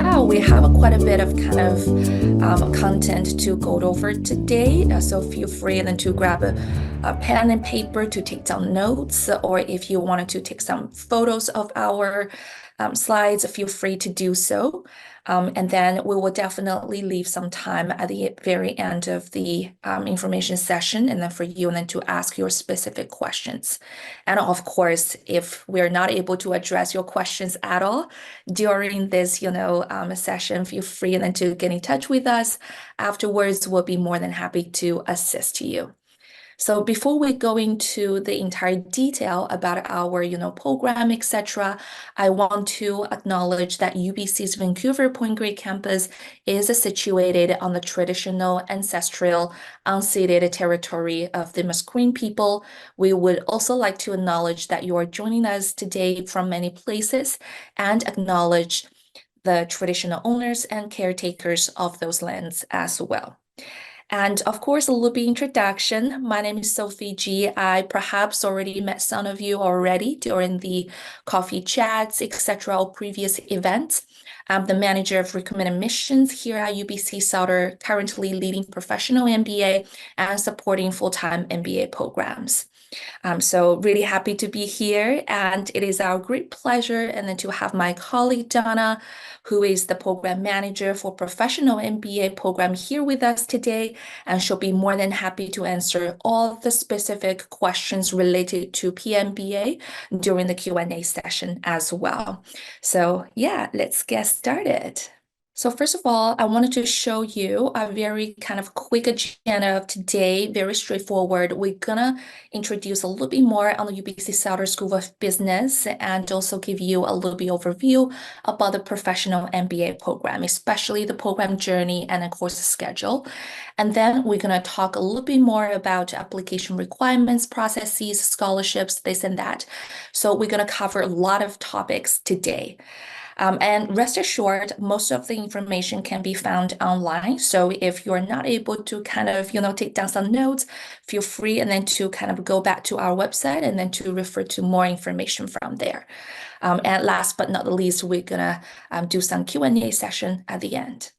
yeah, we have quite a bit of kind of content to go over today. So feel free then to grab a pen and paper to take down notes, or if you wanted to take some photos of our slides, feel free to do so. And then we will definitely leave some time at the very end of the information session, and then for you and then to ask your specific questions. And of course, if we're not able to address your questions at all during this, session, feel free and then to get in touch with us. Afterwards, we'll be more than happy to assist you. So before we go into the entire detail about our, program, etc., I want to acknowledge that UBC's Vancouver Point Grey campus is situated on the traditional, ancestral, unceded territory of the Musqueam people. We would also like to acknowledge that you are joining us today from many places and acknowledge the traditional owners and caretakers of those lands as well. And of course, a little bit introduction. My name is Sophie Ji. I perhaps already met some of you already during the coffee chats, etc., or previous events. I'm the manager of recruitment admissions here at UBC Sauder, currently leading professional MBA and supporting full-time MBA programs. So really happy to be here, and it is our great pleasure and then to have my colleague Donna, who is the program manager for professional MBA program, here with us today, and she'll be more than happy to answer all the specific questions related to PMBA during the Q&A session as well. So yeah, let's get started. So first of all, I wanted to show you a very kind of quick agenda of today, very straightforward. We're gonna introduce a little bit more on the UBC Sauder School of Business and also give you a little bit overview about the professional MBA program, especially the program journey and the course schedule. And then we're gonna talk a little bit more about application requirements, processes, scholarships, this and that. So we're gonna cover a lot of topics today. And rest assured, most of the information can be found online. So if you're not able to kind of, take down some notes, feel free and then to kind of go back to our website and then to refer to more information from there. And last but not the least, we're gonna do some Q&A session at the end.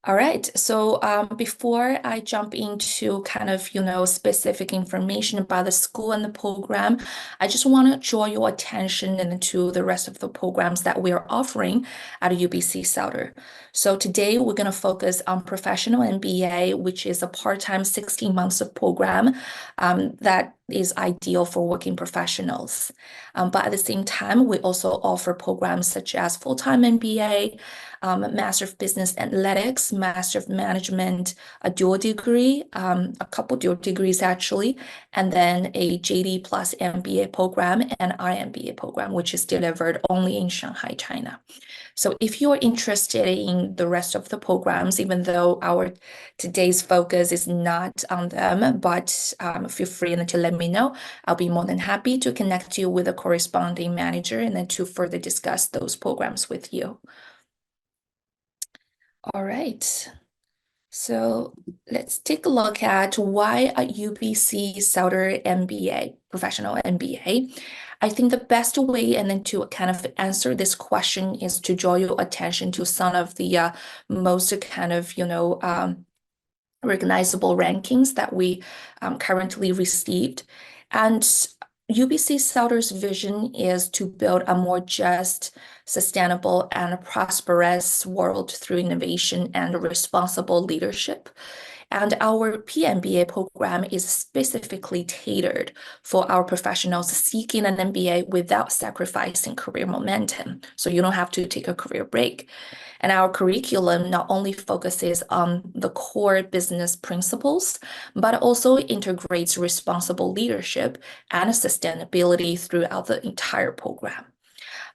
All right, so before I jump into kind of, specific information about the school and the program, I just want to draw your attention into the rest of the programs that we are offering at UBC Sauder. So today we're going to focus on professional MBA, which is a part-time 16 months of program that is ideal for working professionals. But at the same time, we also offer programs such as full-time MBA, Master of Business Analytics, Master of Management, a dual degree, a couple dual degrees actually, and then a JD plus MBA program and RMBA program, which is delivered only in Shanghai, China. So if you're interested in the rest of the programs, even though our today's focus is not on them, but feel free to let me know. I'll be more than happy to connect you with a corresponding manager and then to further discuss those programs with you. All right. So let's take a look at why a UBC Sauder MBA, professional MBA. I think the best way and then to kind of answer this question is to draw your attention to some of the most kind of, recognizable rankings that we currently received. And UBC Sauder's vision is to build a more just, sustainable, and prosperous world through innovation and responsible leadership. And our PMBA program is specifically tailored for our professionals seeking an MBA without sacrificing career momentum. So you don't have to take a career break. And our curriculum not only focuses on the core business principles, but also integrates responsible leadership and sustainability throughout the entire program.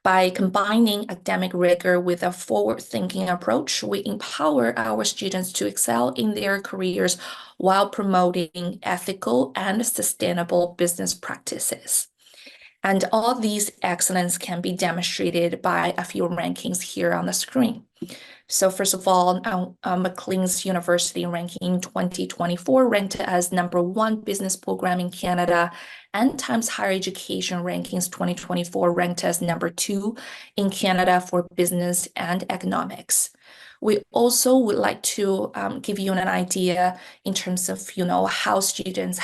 By combining academic rigor with a forward-thinking approach, we empower our students to excel in their careers while promoting ethical and sustainable business practices. And all these excellence can be demonstrated by a few rankings here on the screen. So first of all, Maclean's University ranking 2024 ranked as #1 business program in Canada, and Times Higher Education rankings 2024 ranked as #2 in Canada for business and economics. We also would like to give you an idea in terms of, how students,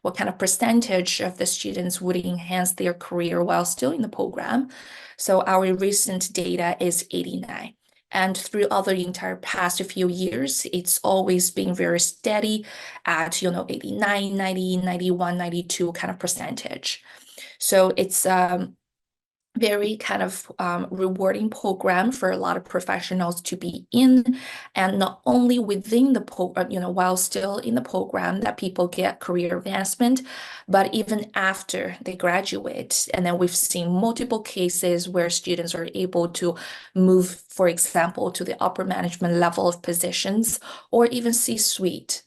what kind of percentage of the students would enhance their career while still in the program. So our recent data is 89. And throughout the entire past few years, it's always been very steady at, 89, 90, 91, 92 kind of percentage. So it's very kind of rewarding program for a lot of professionals to be in, and not only within the program, while still in the program that people get career advancement, but even after they graduate. And then we've seen multiple cases where students are able to move, for example, to the upper management level of positions or even C-suite.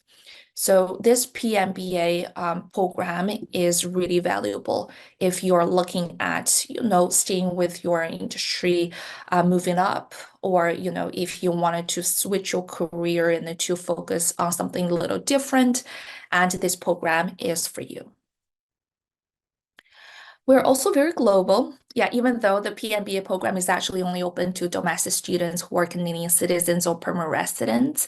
So this PMBA program is really valuable if you're looking at, staying with your industry, moving up, or, if you wanted to switch your career and to focus on something a little different, and this program is for you. We're also very global. Yeah, even though the PMBA program is actually only open to domestic students who are Canadian citizens or permanent residents,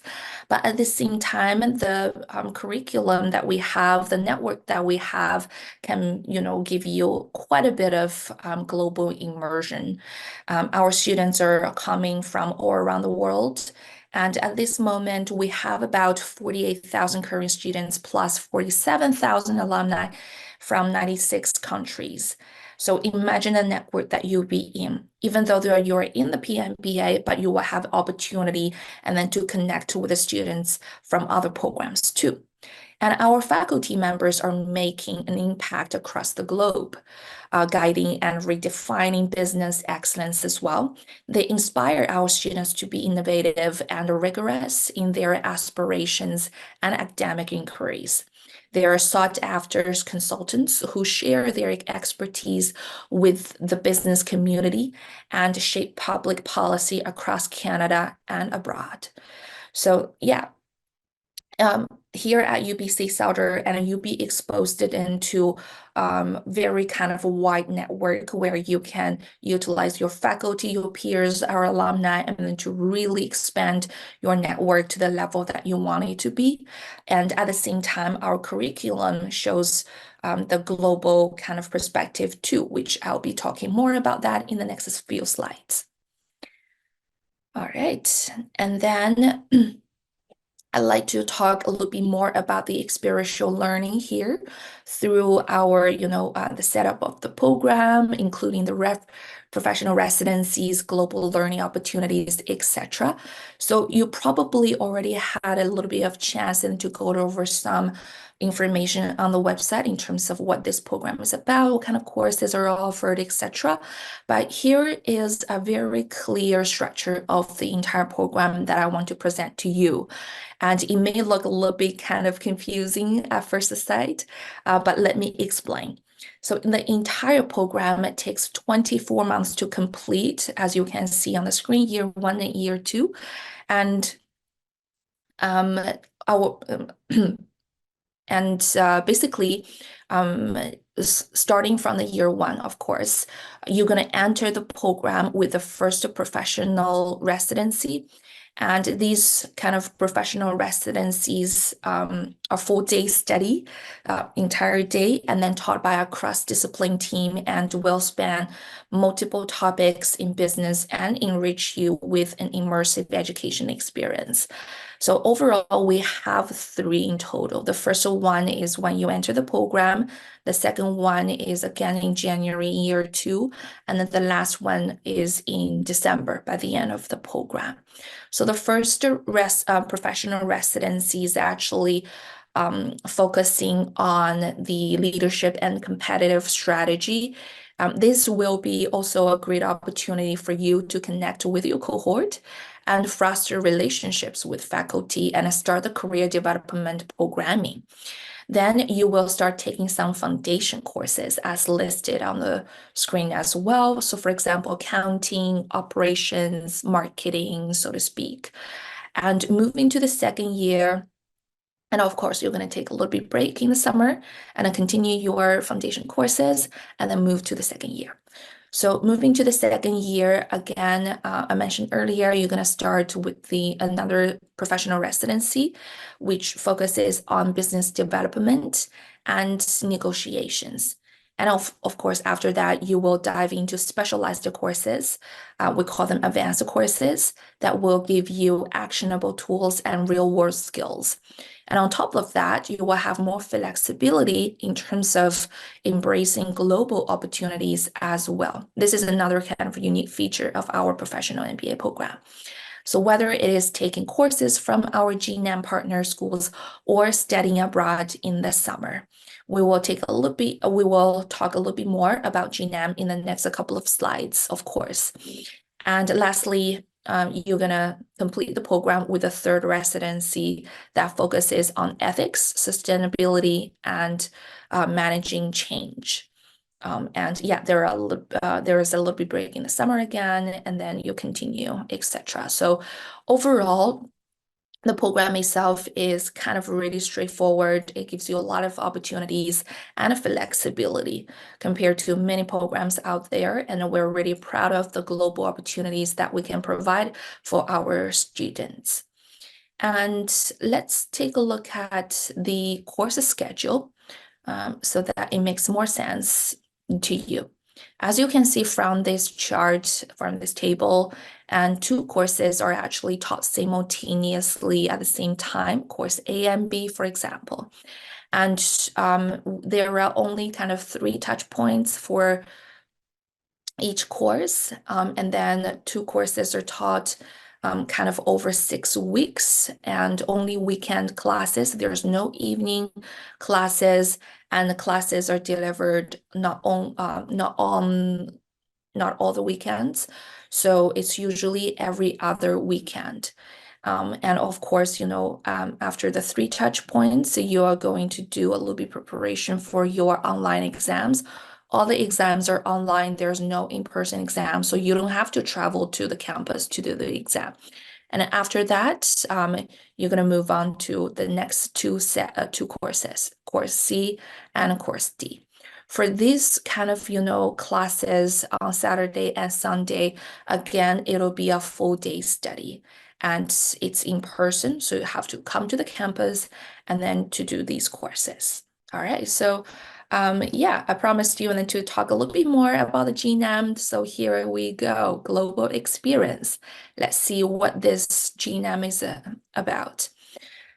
but at the same time, the curriculum that we have, the network that we have can, give you quite a bit of global immersion. Our students are coming from all around the world. And at this moment, we have about 48,000 current students plus 47,000 alumni from 96 countries. So imagine a network that you'll be in, even though you're in the PMBA, but you will have opportunity and then to connect with the students from other programs too. And our faculty members are making an impact across the globe, guiding and redefining business excellence as well. They inspire our students to be innovative and rigorous in their aspirations and academic inquiries. They are sought after consultants who share their expertise with the business community and shape public policy across Canada and abroad. So yeah, here at UBC Sauder, and you'll be exposed into very kind of a wide network where you can utilize your faculty, your peers, our alumni, and then to really expand your network to the level that you want it to be. And at the same time, our curriculum shows the global kind of perspective too, which I'll be talking more about that in the next few slides. All right, and then I'd like to talk a little bit more about the experiential learning here through our, the setup of the program, including the professional residencies, global learning opportunities, etc. So you probably already had a little bit of chance to go over some information on the website in terms of what this program is about, what kind of courses are offered, etc. But here is a very clear structure of the entire program that I want to present to you. And it may look a little bit kind of confusing at first sight, but let me explain. So in the entire program, it takes 24 months to complete, as you can see on the screen, year 1 and year 2. And basically, starting from the year 1, of course, you're going to enter the program with the first professional residency. And these kind of professional residencies are full-day study, entire day, and then taught by a cross-discipline team, and will span multiple topics in business and enrich you with an immersive education experience. So overall, we have 3 in total. The first one is when you enter the program. The second one is again in January, year 2. And then the last one is in December by the end of the program. So the first professional residency is actually focusing on the leadership and competitive strategy. This will be also a great opportunity for you to connect with your cohort and foster relationships with faculty and start the career development programming. Then you will start taking some foundation courses as listed on the screen as well. So for example, accounting, operations, marketing, so to speak. And moving to the second year, and of course, you're going to take a little bit break in the summer and then continue your foundation courses and then move to the second year. So moving to the second year, again, I mentioned earlier, you're going to start with another professional residency, which focuses on business development and negotiations. And of course, after that, you will dive into specialized courses. We call them advanced courses that will give you actionable tools and real-world skills. And on top of that, you will have more flexibility in terms of embracing global opportunities as well. This is another kind of unique feature of our professional MBA program. So whether it is taking courses from our GNAM partner schools or studying abroad in the summer, we will talk a little bit more about GNAM in the next couple of slides, of course. And lastly, you're going to complete the program with a third residency that focuses on ethics, sustainability, and managing change. And yeah, there is a little bit break in the summer again, and then you continue, etc. So overall, the program itself is kind of really straightforward. It gives you a lot of opportunities and flexibility compared to many programs out there. And we're really proud of the global opportunities that we can provide for our students. And let's take a look at the course schedule so that it makes more sense to you. As you can see from this chart, from this table, and two courses are actually taught simultaneously at the same time, course A and B, for example. And there are only kind of 3 touch points for each course, and then 2 courses are taught kind of over 6 weeks and only weekend classes. There's no evening classes, and the classes are delivered not all the weekends. So it's usually every other weekend. And of course, after the 3 touch points, you are going to do a little bit preparation for your online exams. All the exams are online. There's no in-person exam, so you don't have to travel to the campus to do the exam. And after that, you're going to move on to the next 2 courses, course C and course D. For these kind of, classes on Saturday and Sunday, again, it'll be a full day study. And it's in person, so you have to come to the campus and then to do these courses. All right, so yeah, I promised you and then to talk a little bit more about the GNAM. So here we go, global experience. Let's see what this GNAM is about.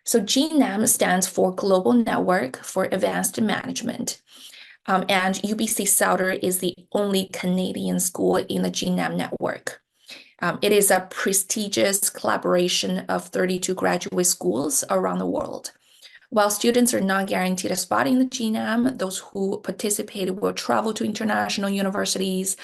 So GNAM stands for Global Network for Advanced Management. And UBC Sauder is the only Canadian school in the GNAM network. It is a prestigious collaboration of 32 graduate schools around the world. While students are not guaranteed a spot in the GNAM, those who participate will travel to international universities,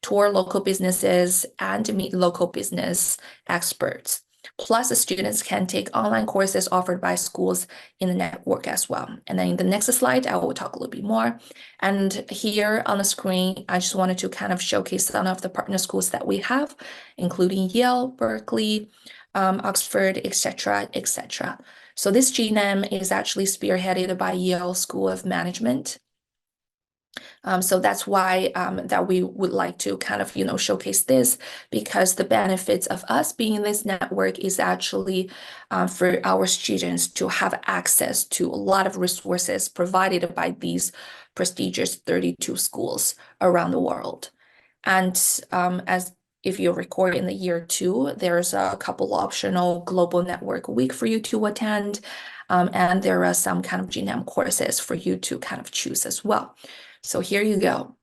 tour local businesses, and meet local business experts. Plus, the students can take online courses offered by schools in the network as well. And then in the next slide, I will talk a little bit more. And here on the screen, I just wanted to kind of showcase some of the partner schools that we have, including Yale, Berkeley, Oxford, etc., etc. So this GNAM is actually spearheaded by Yale School of Management. So that's why that we would like to kind of, showcase this, because the benefits of us being in this network is actually for our students to have access to a lot of resources provided by these prestigious 32 schools around the world. And if you record in the year 2, there's a couple optional global network week for you to attend. And there are some kind of GNAM courses for you to kind of choose as well. So here you go.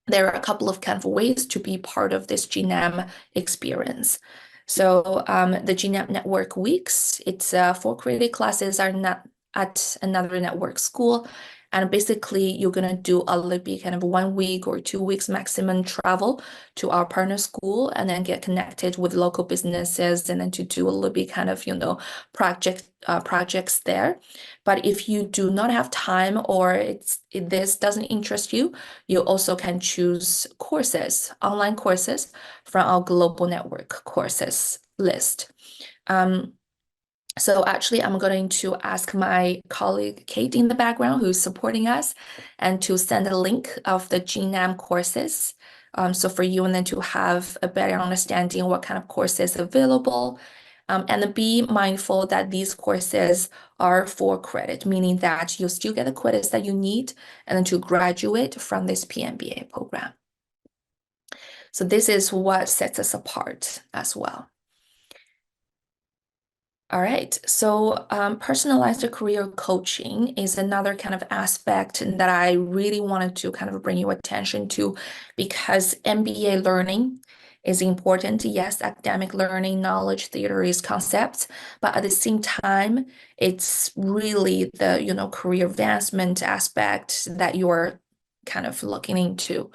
There are a couple of kind of ways to be part of this GNAM experience. So the GNAM network weeks, it's 4 credit classes are not at another network school. And basically, you're going to do a little bit kind of 1 week or 2 weeks maximum travel to our partner school and then get connected with local businesses and then to do a little bit kind of, projects there. But if you do not have time or this doesn't interest you, you also can choose courses, online courses from our global network courses list. So actually, I'm going to ask my colleague Kate in the background, who's supporting us, and to send a link of the GNAM courses. So for you and then to have a better understanding what kind of courses available. And be mindful that these courses are for credit, meaning that you'll still get the credits that you need and then to graduate from this PMBA program. So this is what sets us apart as well. All right, so personalized career coaching is another kind of aspect that I really wanted to kind of bring your attention to because MBA learning is important. Yes, academic learning, knowledge, theories, concepts, but at the same time, it's really the career advancement aspect that you're kind of looking into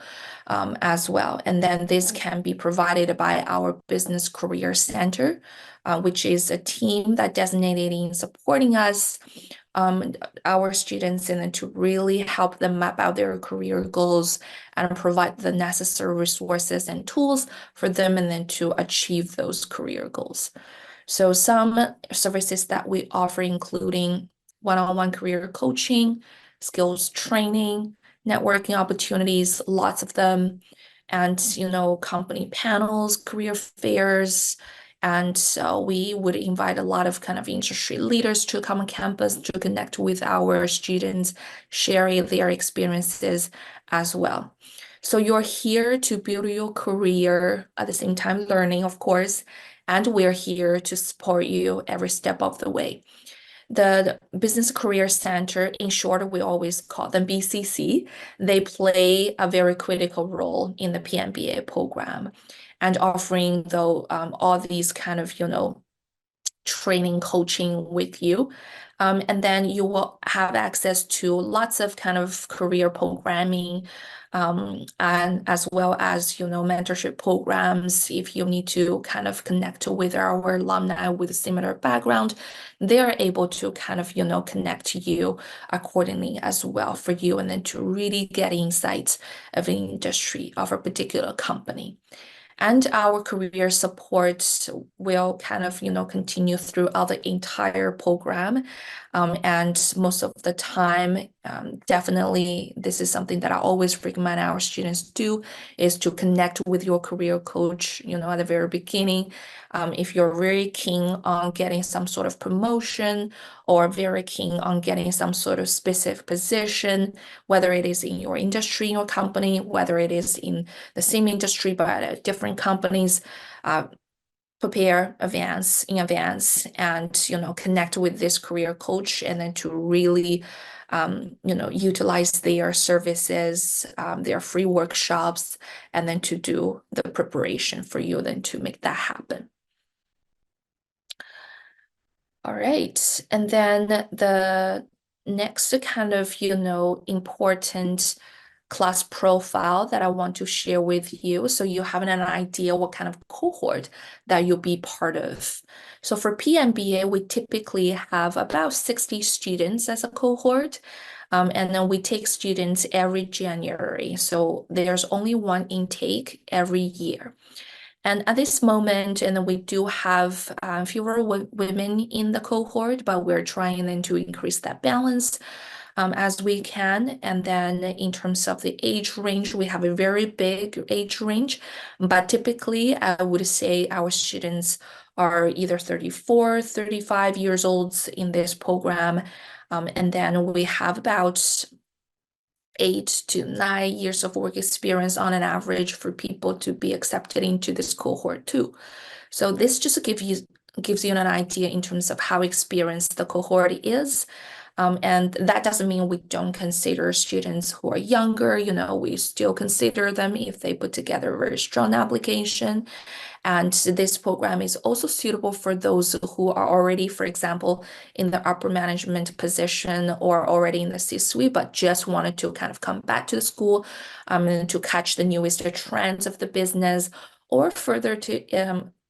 as well. And then this can be provided by our Business Career Center, which is a team that designated in supporting us, our students, and then to really help them map out their career goals and provide the necessary resources and tools for them and then to achieve those career goals. So some services that we offer including one-on-one career coaching, skills training, networking opportunities, lots of them, and company panels, career fairs. And so we would invite a lot of kind of industry leaders to come on campus to connect with our students, sharing their experiences as well. So you're here to build your career at the same time learning, of course, and we're here to support you every step of the way. The Business Career Center, in short, we always call them BCC. They play a very critical role in the PMBA program and offering all these kind of, training, coaching with you. And then you will have access to lots of kind of career programming, and as well as, mentorship programs. If you need to kind of connect with our alumni with a similar background, they are able to kind of, connect you accordingly as well for you and then to really get insights of an industry of a particular company. And our career support will kind of, continue throughout the entire program. And most of the time, definitely, this is something that I always recommend our students do, is to connect with your career coach, at the very beginning. If you're very keen on getting some sort of promotion or very keen on getting some sort of specific position, whether it is in your industry, in your company, whether it is in the same industry but at different companies, prepare in advance and connect with this career coach and then to really utilize their services, their free workshops, and then to do the preparation for you then to make that happen. All right, and then the next kind of important class profile that I want to share with you so you have an idea what kind of cohort that you'll be part of. So for PMBA, we typically have about 60 students as a cohort. And then we take students every January. So there's only one intake every year. And at this moment, and we do have fewer women in the cohort, but we're trying then to increase that balance as we can. And then in terms of the age range, we have a very big age range, but typically I would say our students are either 34, 35 years old in this program. And then we have about 8 to 9 years of work experience on an average for people to be accepted into this cohort too. So this just gives you an idea in terms of how experienced the cohort is. And that doesn't mean we don't consider students who are younger. We still consider them if they put together a very strong application. And this program is also suitable for those who are already, for example, in the upper management position or already in the C-suite, but just wanted to kind of come back to the school and to catch the newest trends of the business, or further to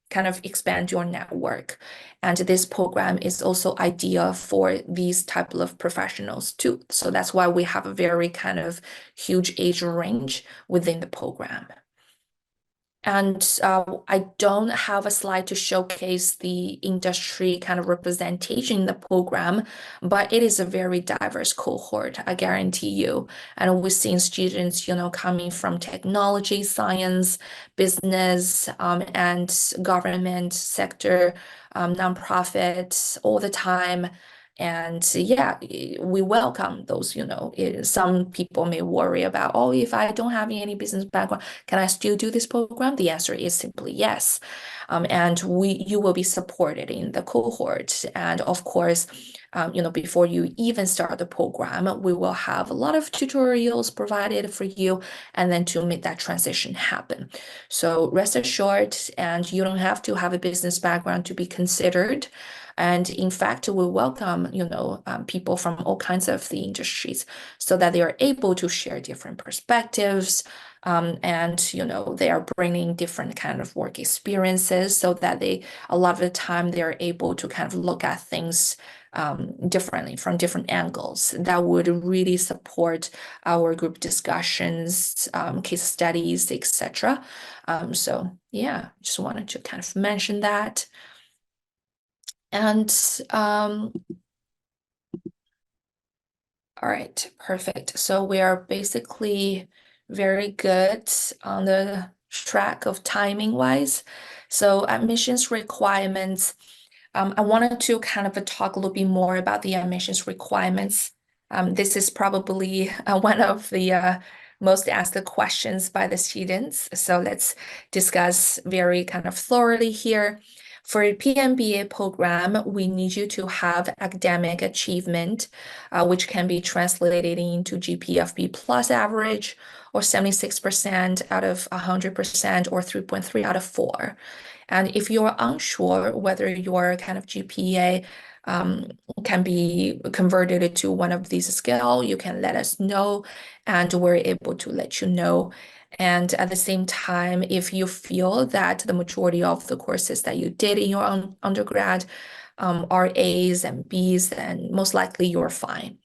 kind of expand your network. And this program is also ideal for these type of professionals too. So that's why we have a very kind of huge age range within the program. And I don't have a slide to showcase the industry kind of representation in the program, but it is a very diverse cohort, I guarantee you. And we've seen students, coming from technology, science, business, and government sector, nonprofits all the time. And yeah, we welcome those, some people may worry about, oh, if I don't have any business background, can I still do this program? The answer is simply yes. And you will be supported in the cohort. And of course, before you even start the program, we will have a lot of tutorials provided for you, and then to make that transition happen. So rest assured, and you don't have to have a business background to be considered. And in fact, we welcome, people from all kinds of the industries so that they are able to share different perspectives. And, they are bringing different kind of work experiences so that a lot of the time, they're able to kind of look at things differently from different angles that would really support our group discussions, case studies, etc. So yeah, just wanted to kind of mention that. And all right, perfect. So we are basically very good on the track of timing wise. So admissions requirements, I wanted to kind of talk a little bit more about the admissions requirements. This is probably one of the most asked questions by the students. So let's discuss very kind of thoroughly here. For a PMBA program, we need you to have academic achievement, which can be translated into GPA of B plus average, or 76% out of 100%, or 3.3 out of 4. And if you're unsure whether your kind of GPA can be converted to one of these scales, you can let us know, and we're able to let you know. And at the same time, if you feel that the majority of the courses that you did in your undergrad are A's and B's, then most likely you're fine.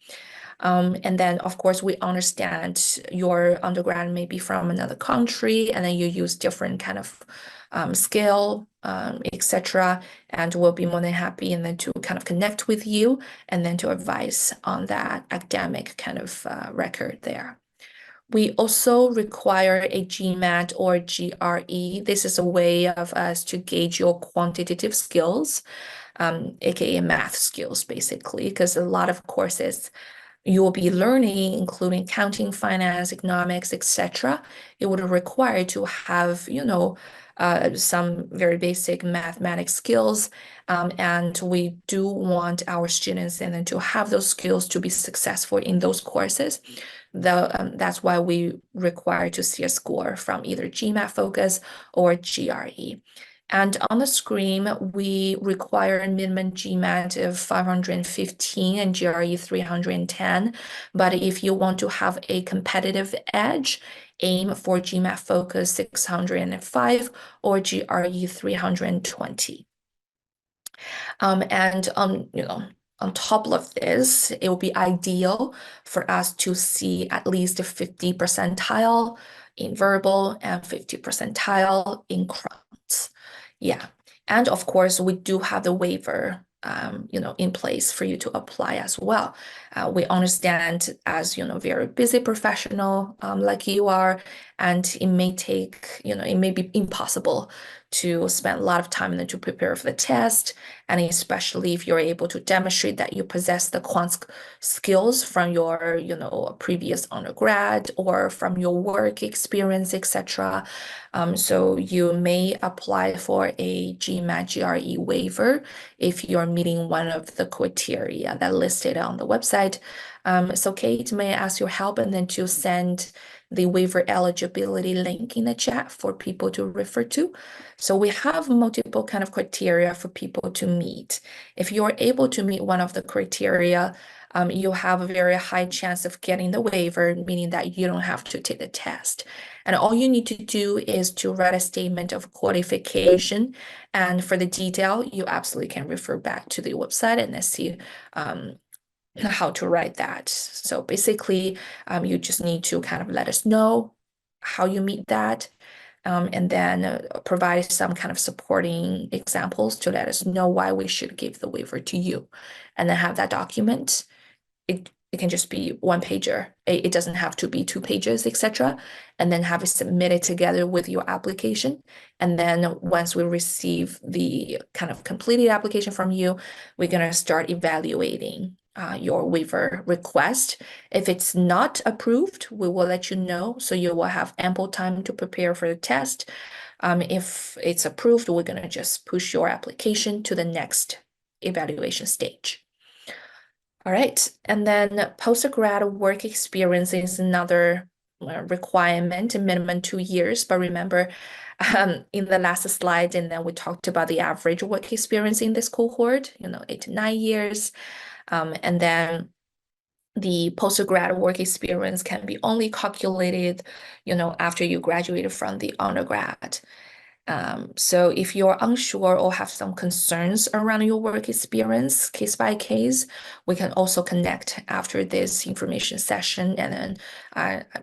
And then, of course, we understand your undergrad may be from another country, and then you use different kind of scale, etc. And we'll be more than happy and then to kind of connect with you and then to advise on that academic kind of record there. We also require a GMAT or GRE. This is a way of us to gauge your quantitative skills, aka math skills, basically, because a lot of courses you will be learning, including accounting, finance, economics, etc. It would require to have, some very basic mathematics skills. And we do want our students and then to have those skills to be successful in those courses. That's why we require to see a score from either GMAT focus or GRE. And on the screen, we require a minimum GMAT of 515 and GRE 310. But if you want to have a competitive edge, aim for GMAT focus 605 or GRE 320. And on top of this, it will be ideal for us to see at least a 50 percentile in verbal and 50 percentile in crowns. Yeah, and of course, we do have the waiver, in place for you to apply as well. We understand as, very busy professional like you are, and it may take, it may be impossible to spend a lot of time to prepare for the test. And especially if you're able to demonstrate that you possess the quant skills from your, previous undergrad or from your work experience, etc. So you may apply for a GMAT GRE waiver if you're meeting one of the criteria that listed on the website. So Kate, may I ask your help and then to send the waiver eligibility link in the chat for people to refer to. So we have multiple kind of criteria for people to meet. If you're able to meet one of the criteria, you have a very high chance of getting the waiver, meaning that you don't have to take the test. And all you need to do is to write a statement of qualification. And for the detail, you absolutely can refer back to the website and then see how to write that. So basically, you just need to kind of let us know how you meet that, and then provide some kind of supporting examples to let us know why we should give the waiver to you. And then have that document. It can just be one pager. It doesn't have to be 2 pages, etc. And then have it submitted together with your application. And then once we receive the kind of completed application from you, we're going to start evaluating your waiver request. If it's not approved, we will let you know. So you will have ample time to prepare for the test. If it's approved, we're going to just push your application to the next evaluation stage. All right, and then postgrad work experience is another requirement, a minimum 2 years. But remember, in the last slide, and then we talked about the average work experience in this cohort, 8 to 9 years. And then the postgrad work experience can be only calculated, after you graduated from the undergrad. So if you're unsure or have some concerns around your work experience, case by case, we can also connect after this information session, and then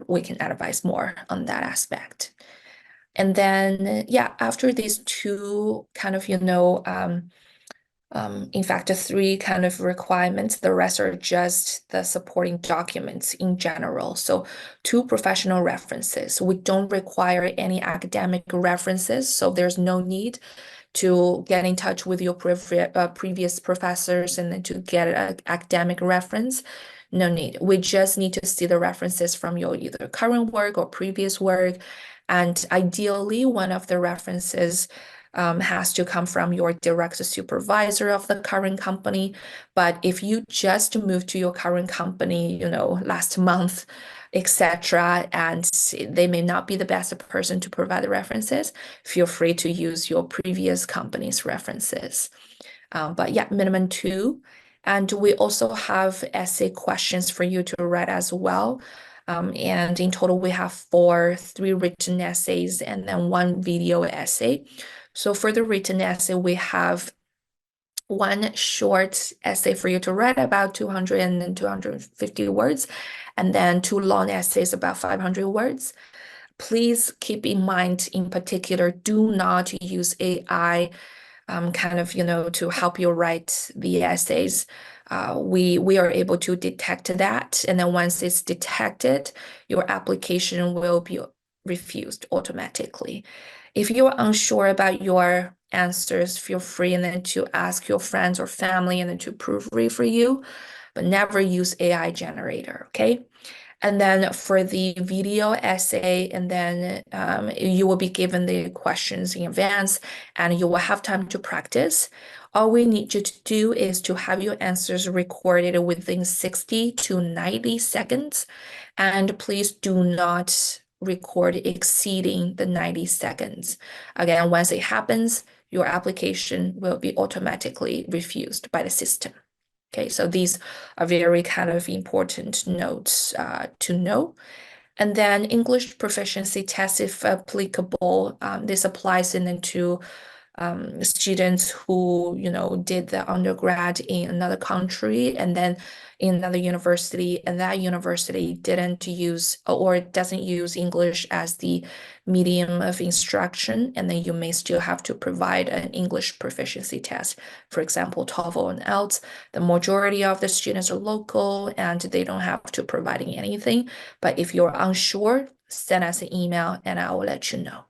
we can advise more on that aspect. And then, yeah, after these 2 kind of, in fact, the 3 kind of requirements, the rest are just the supporting documents in general. So 2 professional references. We don't require any academic references, so there's no need to get in touch with your previous professors and then to get an academic reference. No need. We just need to see the references from your either current work or previous work. And ideally, one of the references has to come from your direct supervisor of the current company. But if you just moved to your current company, last month, etc., and they may not be the best person to provide the references, feel free to use your previous company's references. But yeah, minimum 2. And we also have essay questions for you to write as well. And in total, we have 3 written essays and then 1 video essay. So for the written essay, we have 1 short essay for you to write about 200 and then 250 words, and then 2 long essays about 500 words. Please keep in mind, in particular, do not use AI kind of, to help you write the essays. We are able to detect that. And then once it's detected, your application will be refused automatically. If you're unsure about your answers, feel free and then to ask your friends or family and then to proofread for you, but never use AI generator, okay? And then for the video essay, and then you will be given the questions in advance and you will have time to practice. All we need you to do is to have your answers recorded within 60 to 90 seconds. And please do not record exceeding the 90 seconds. Again, once it happens, your application will be automatically refused by the system. Okay, so these are very kind of important notes to know. And then English proficiency test, if applicable, this applies to students who, did the undergrad in another country and then in another university, and that university didn't use or doesn't use English as the medium of instruction, and then you may still have to provide an English proficiency test. For example, TOEFL and IELTS. The majority of the students are local and they don't have to provide anything. But if you're unsure, send us an email and I will let you know.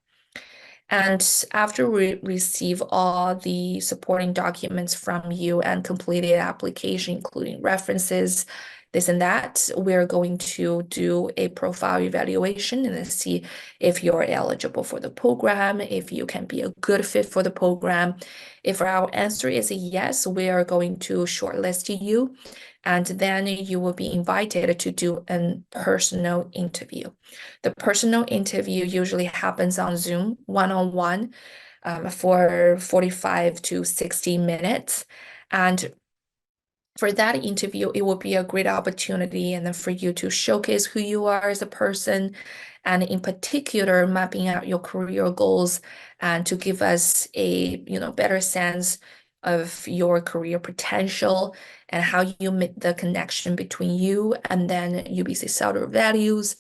And after we receive all the supporting documents from you and completed application, including references, this and that, we're going to do a profile evaluation and then see if you're eligible for the program, if you can be a good fit for the program. If our answer is a yes, we are going to shortlist you, and then you will be invited to do a personal interview. The personal interview usually happens on Zoom, one-on-one, for 45 to 60 minutes. And for that interview, it will be a great opportunity and then for you to showcase who you are as a person, and in particular, mapping out your career goals and to give us a better sense of your career potential and how you make the connection between you and then UBC Sauder values,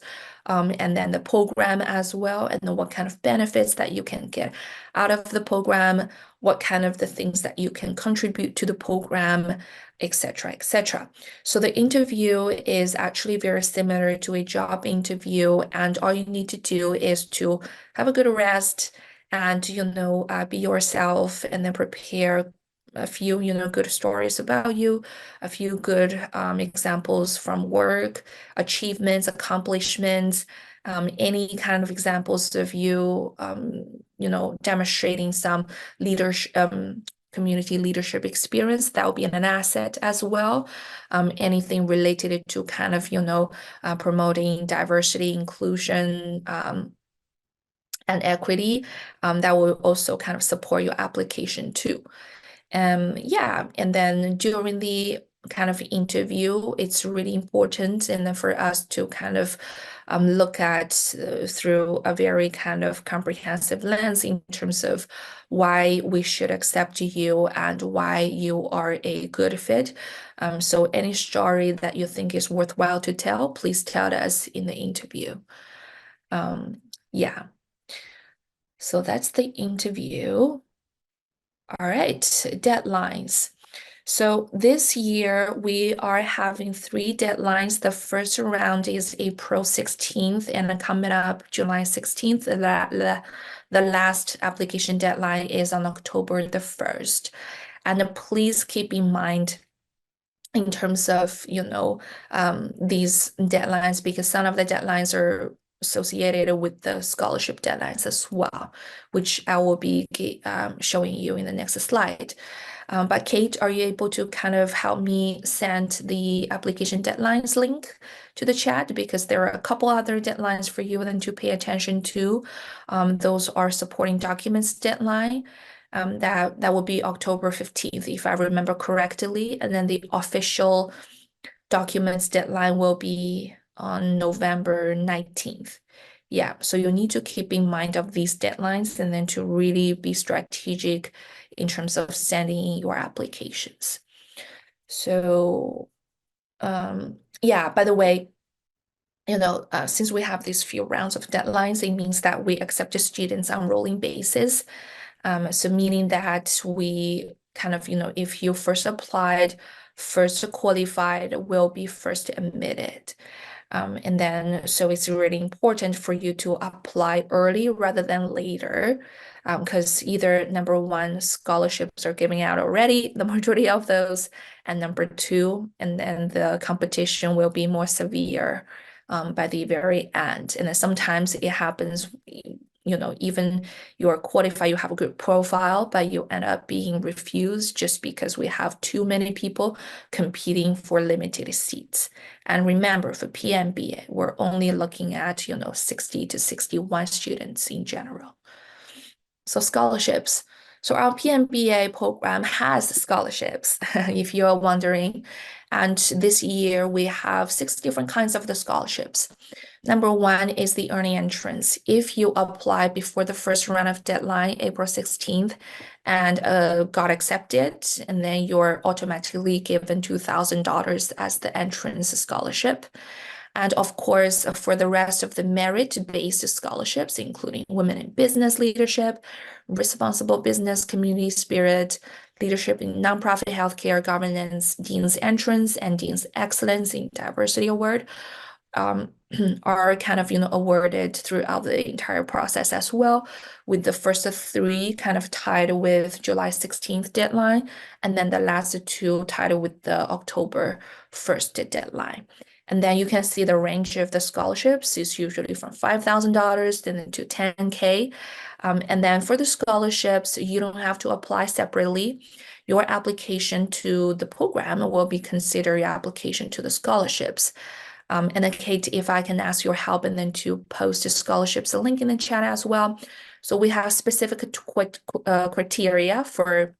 and then the program as well, and then what kind of benefits that you can get out of the program, what kind of the things that you can contribute to the program, etc., etc. So the interview is actually very similar to a job interview, and all you need to do is to have a good rest and be yourself, and then prepare a few good stories about you, a few good examples from work, achievements, accomplishments, any kind of examples of you demonstrating some leadership, community leadership experience. That will be an asset as well. Anything related to kind of promoting diversity, inclusion, and equity, that will also kind of support your application too. Yeah, and then during the kind of interview, it's really important and then for us to kind of look at through a very kind of comprehensive lens in terms of why we should accept you and why you are a good fit. So any story that you think is worthwhile to tell, please tell us in the interview. Yeah. So that's the interview. All right, deadlines. So this year we are having 3 deadlines. The first round is April 16th and coming up July 16th. The last application deadline is on October the 1st. And please keep in mind in terms of, these deadlines, because some of the deadlines are associated with the scholarship deadlines as well, which I will be showing you in the next slide. But Kate, are you able to kind of help me send the application deadlines link to the chat? Because there are a couple other deadlines for you then to pay attention to. Those are supporting documents deadline. That will be October 15th, if I remember correctly. And then the official documents deadline will be on November 19th. Yeah, so you need to keep in mind of these deadlines and then to really be strategic in terms of sending in your applications. So, yeah, by the way, since we have these few rounds of deadlines, it means that we accept the students on rolling basis. So meaning that we kind of, if you first applied, first qualified, will be first admitted. And then, so it's really important for you to apply early rather than later, because either number one, scholarships are giving out already, the majority of those, and number two, and then the competition will be more severe by the very end. And then sometimes it happens, even you are qualified, you have a good profile, but you end up being refused just because we have too many people competing for limited seats. And remember, for PMBA, we're only looking at, 60 to 61 students in general. So scholarships. So our PMBA program has scholarships, if you're wondering. And this year we have 6 different kinds of the scholarships. Number one is the early entrance. If you apply before the first round of deadline, April 16th, and got accepted, and then you're automatically given $2,000 as the entrance scholarship. And of course, for the rest of the merit-based scholarships, including women in business leadership, responsible business, community spirit, leadership in nonprofit healthcare, governance, Dean's Entrance, and Dean's Excellence in Diversity Award. are kind of, awarded throughout the entire process as well, with the first three kind of tied with July 16th deadline, and then the last two tied with the October 1st deadline. And then you can see the range of the scholarships is usually from $5,000 then to 10K. And then for the scholarships, you don't have to apply separately. Your application to the program will be considered your application to the scholarships. And then Kate, if I can ask your help and then to post the scholarships link in the chat as well. So we have specific criteria for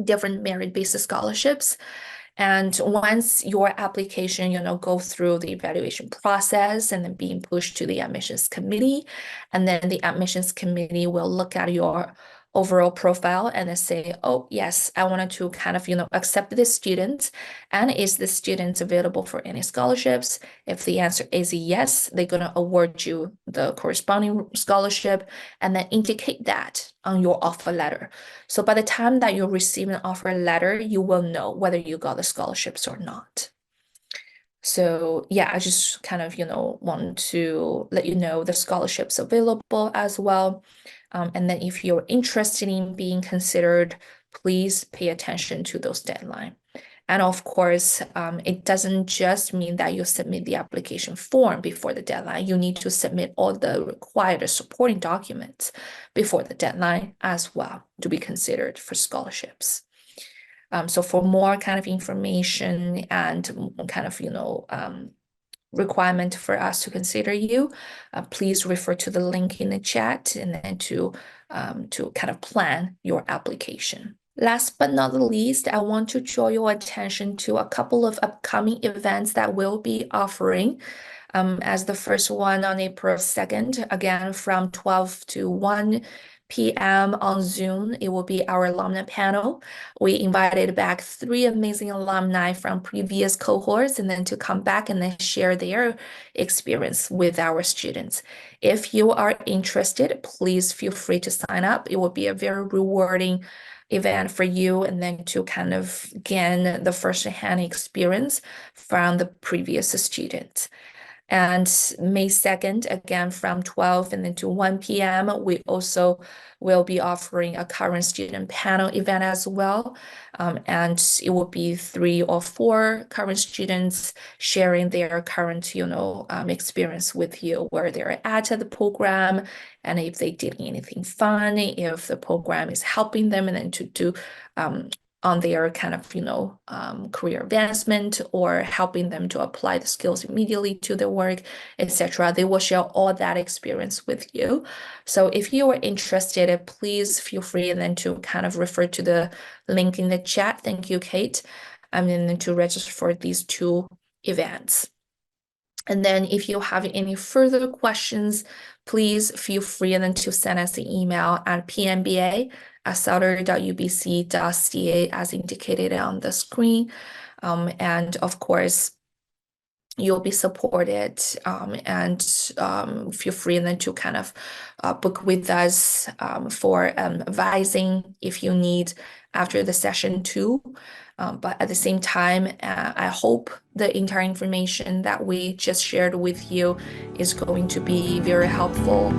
different merit-based scholarships. And once your application, go through the evaluation process and then being pushed to the admissions committee, and then the admissions committee will look at your overall profile and then say, oh, yes, I wanted to kind of, accept this student. And is this student available for any scholarships? If the answer is yes, they're going to award you the corresponding scholarship and then indicate that on your offer letter. So by the time that you receive an offer letter, you will know whether you got the scholarships or not. So yeah, I just kind of, want to let you know the scholarships available as well. And then if you're interested in being considered, please pay attention to those deadlines. And of course, it doesn't just mean that you submit the application form before the deadline. You need to submit all the required supporting documents before the deadline as well to be considered for scholarships. So for more kind of information and kind of, requirement for us to consider you, please refer to the link in the chat and then to kind of plan your application. Last but not the least, I want to draw your attention to a couple of upcoming events that we'll be offering. As the first one on April 2nd, again from 12 to 1 p.m. on Zoom. It will be our alumni panel. We invited back 3 amazing alumni from previous cohorts and then to come back and then share their experience with our students. If you are interested, please feel free to sign up. It will be a very rewarding event for you and then to kind of gain the first-hand experience from the previous students. And May 2nd, again from 12 and then to 1 p.m., we also will be offering a current student panel event as well. And it will be 3 or 4 current students sharing their current, experience with you, where they're at the program, and if they did anything fun, if the program is helping them, and then to do on their kind of, career advancement or helping them to apply the skills immediately to their work, etc. They will share all that experience with you. So if you are interested, please feel free and then to kind of refer to the link in the chat. Thank you, Kate. And then to register for these 2 events. And then if you have any further questions, please feel free and then to send us an email at pmba@sauder.ubc.ca as indicated on the screen. And of course, you'll be supported and feel free and then to kind of book with us for advising if you need after the session 2. But at the same time, I hope the entire information that we just shared with you is going to be very helpful